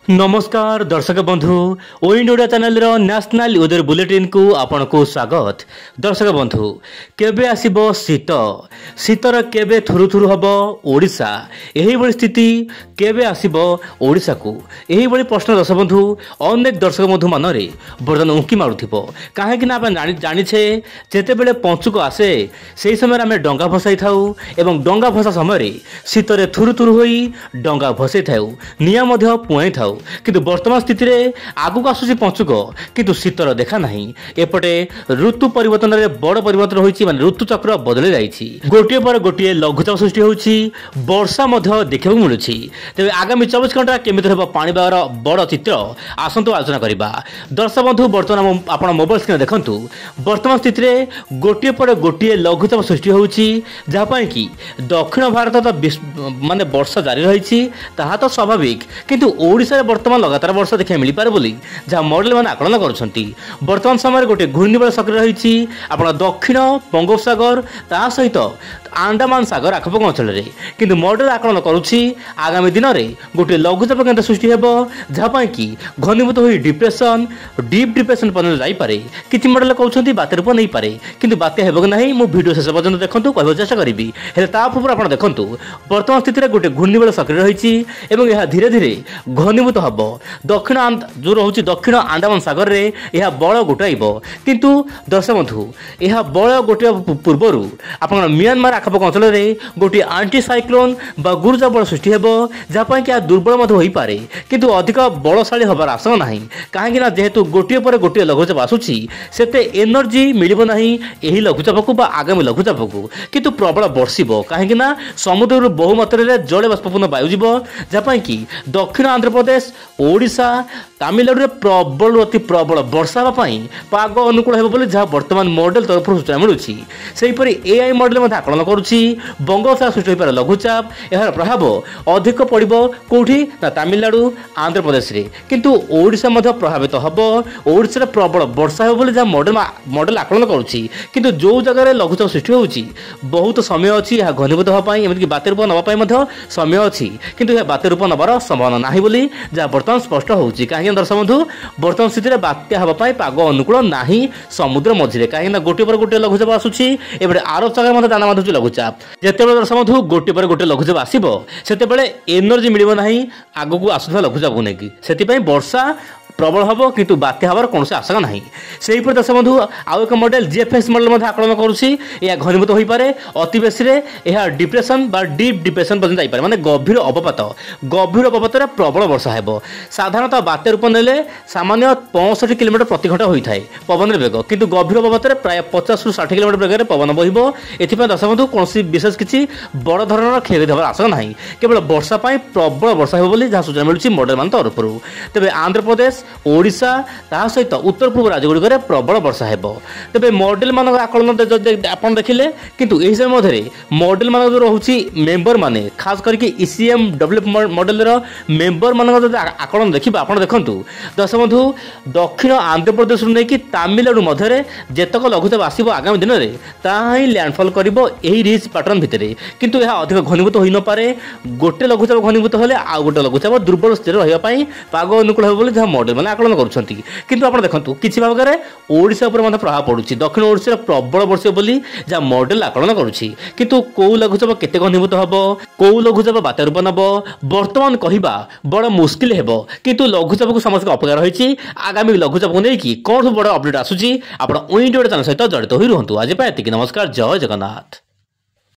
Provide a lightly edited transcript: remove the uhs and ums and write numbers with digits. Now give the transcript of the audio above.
नमस्कार दर्शक बंधु ओइंड ओडिया चैनल रो नेशनल वेदर बुलेटिन को आपन को स्वागत। दर्शक बंधु केबे आसीबो शीत शीतर केबे थुरु थुरु हबो ओडिशा एही बड़ी स्थिति केबे आसीबो ओडिशा को एही बड़ी प्रश्न दर्शक बंधु अनेक दर्शक बंधु मनरे बर्तन उंकी मारुथिबो काहे कि ना आपण जानि छे जेते बेले पंचुक आसे सेही समय आमे डंगा भसाई थाउ एवं डंगा भसा समय रे शीतरे थुरु थुरु होई डंगा भसाई थाउ निया मध्ये पुआई थाउ किंतु वर्तमान स्थिति रे आगु आसुची पंचुक किंतु शीतर देखा नाही एपटे ऋतु परिवर्तन रे बड़ परिवर्तन होईची माने ऋतु चक्र बदली जाईची गोटिए पर गोटिए लघुचाप सृष्टि होईची वर्षा मध्ये देखिବାକୁ मिलुची तबे आगामी 24 घंटा केमिति हेबो पाणीपागर बड़ चित्र आसंतु आलोचना करिबा। दर्शक बंधु वर्तमान आपण मोबाइल स्क्रीन देखंतु वर्तमान स्थिति रे गोटिए पर गोटिए लघुचाप सृष्टि होईची जहा पई कि दक्षिण भारत तो माने वर्षा जारी रहिची ताहा तो स्वाभाविक किंतु ओडिसा वर्तमान लगातार वर्षा देखा मिल पारे बोली जहाँ मॉडल मैंने आकलन करुँच। वर्तमान समय गोटे घूर्णिबल सक्रिय रही आप दक्षिण बंगोपसागर ता सहित आंडामान सागर आखपाख अंचल में किंतु मॉडल आकलन करुँची आगामी दिन में गोटे लघुचाप केन्द्र सृष्टि हो जहाँ कि घनीभूत हो डिप्रेशन डीप डिप्रेशन पर्यटन जापे किसी मॉडल कहते बात्या रूप नहीं पारे किंतु बात्या हो ना मु वीडियो शेष पर्यटन देखूँ कह चेष्टा करी पूर्व आप देखूँ वर्तमान स्थित में गोटे घूर्णिबल सक्रिय रही धीरे धीरे घनीभूत हम दक्षिण जो रोचे दक्षिण आंडामान सागर में यह बल गोटाइब किंतु दर्शक बंधु यह बल गोटे पूर्वर आप म्यांमार आखपाख अंचल में गोटे आंटी साइक्लोन बा गुरुजा बल सृष्टि हो जहाँ कि दुर्बल हो पारे किंतु अधिक बलशाली हबार आशंका ना कहीं जेहेतु गोटे पर गोटे लघुचाप आसूसी से एनर्जी मिल ना यही लघुचाप को आगामी लघुचाप को किंतु प्रबल बर्षिब कहीं समुद्र बहु मात्रा जल बाष्पूर्ण वायु जीव जहाँ कि दक्षिण आंध्र प्रदेश ओडिशा तमिलनाडु प्रबल अति प्रबल वर्षा होगापाई पाग अनुकूल हो जहाँ वर्तमान मॉडल तरफ सूचना मिलूँ सेहीपरि एआई मॉडल आकलन करुच्ची बंगोपसागर सृष्टि हो पारे लघुचाप यार प्रभाव अधिक पड़ो कौटी ना तमिलनाडु आंध्र प्रदेश में किंतु ओडिशा प्रभावित हम ओडिशा प्रबल वर्षा हो जहाँ मॉडल आकलन करुच्ची किंतु जो जगह लघुचाप सृष्टि होची बहुत समय अच्छी यह घनीभूत होगापाई एमती बात्या रूप नापी समय अच्छी किंतु यह बात्या रूप नबार संभावना ना बोली जहाँ बर्तमान स्पष्ट होची कहीं दर्शक बंधु वर्तमान स्थिति में बात्या होगापाई पाग अनुकूल ना समुद्र मझे कहीं गोटे पर गोटे लघुचाप आसूसी एबे आरब सागर दाना बांधुची लघुचाप जिते दर्शक बंधु गोटे पर गोटे लघुचाप आसो से एनर्जी मिल ना आग को आसूला लघुचाप को लेकिन से वर्षा प्रबल हम किंतु बात्या हबार कौन आशंका ना से दर्शक बंधु आउ एक मॉडल जीएफएस मॉडल आकलन करुच्ची यह घनीभूत हो पारे अति बेसी यह डिप्रेशन बा डीप डिप्रेशन पर्यटन जापे माने गभीर अवपात प्रबल वर्षा हो साधारणतः बात्या रूप ने सामान्य 65 किलोमीटर प्रति घंटा होता है पवन बेग किंतु गभीर अवपात प्राय 50 ରୁ 60 किलोमीटर बेगर पवन बहिब एथिपाई दर्शक बंधु कौन विशेष किसी बड़ धरण क्षति होबार आशंका ना केवल वर्षा प्रबल वर्षा हो जहाँ सूचना मिलूँ मॉडल मान तरफ तेज आंध्र प्रदेश ओडिशा ता सहित उत्तर पूर्व राज्यगुड़िक प्रबल वर्षा हो तेज मॉडल मान आकलन आप देखिले किंतु यही समय मध्य मॉडल मान जो रोचे मेंबर माने खास करके ईसीएम डेवलप मॉडल मेंबर मान आकलन देखा आप देखूँ दर्शक बंधु दक्षिण आंध्र प्रदेश नहीं तमिलनाडु मध्य जेतक लघुचाप आसो आगामी दिन में ताही लैंडफॉल कर रिच पैटर्न भितर किंतु यह अधिक घनीभूत हो न पारे गोटे लघुचाप घनीभूत हेले आउ गोटे लघुचाप दुर्बल स्थिर रही पाग अनुकूल हो जहाँ मॉडल मैंने आकलन करुँच किंतु आप देखूँ किसी भाव में ओडिशा पर प्रभाव पड़ुछि दक्षिण ओडिशा प्रबल वर्षा बोली जहाँ मॉडल आकलन करुँछि किंतु कौ लघुचाप केते घनीभूत हम कौ लघुचाप बात्या रूप नब वर्तमान कहवा बड़ मुस्किल हेबो किंतु लघुचाप को समस्त अपेक्षा रही आगामी लघुचाप को लेकिन कौन सब बड़ अपडेट आसूची आप ओइंड ओडिया चैनल सहित जड़ित हो रुहतु आज नमस्कार जय जगन्नाथ।